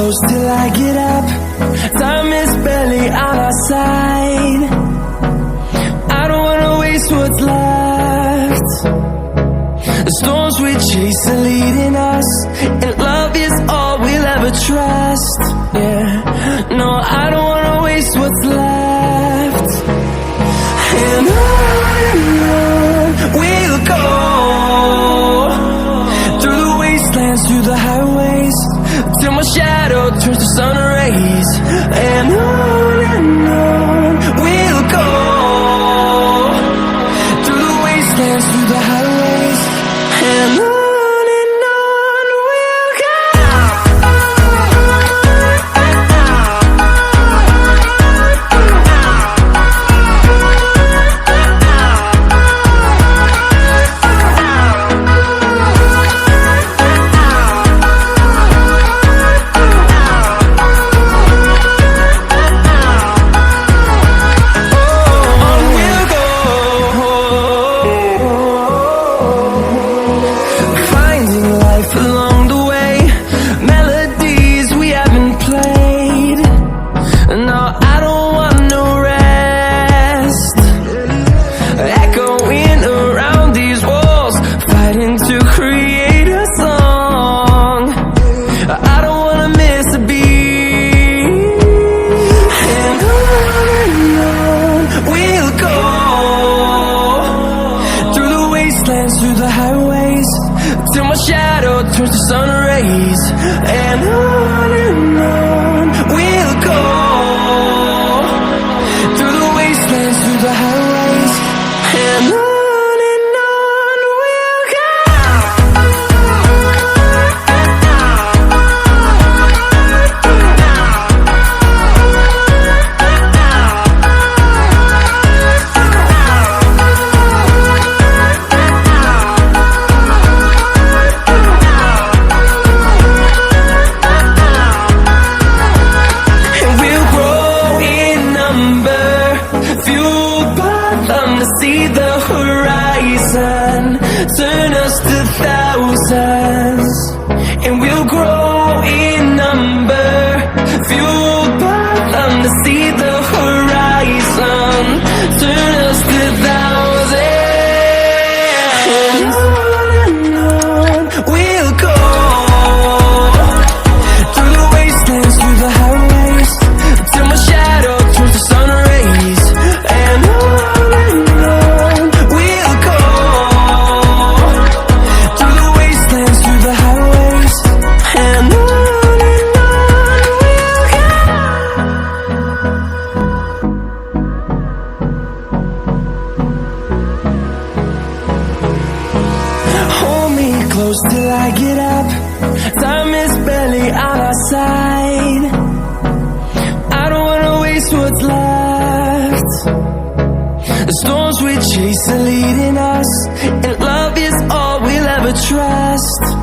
close till I get up. Time is barely on our side. I don't wanna waste what's left. The storms we chase are leading us, and love is all we'll ever trust. Yeah, no, I don't wanna waste what's left. And on we'll go, through the wastelands, through the highways, till my shadow turns to sun rays. And on we'll go, through the wastelands, through the highways, and on we'll go. To create a song, I don't wanna miss a beat. And on we'll go, through the wastelands, through the highways, till my shadow turns to sun rays. And on we'll go, through the wastelands, through the highways, and on. See the horizon, turn us to thousands, and we'll grow in number, fueled by them. To see the horizon, turn us to thousands, and on we'll go, through the wastelands, through the highways, till my shadow turns to sun rays. And close till I get up. Time is barely on our side. I don't wanna waste what's left. The storms we chase are leading us, and love is all we'll ever trust.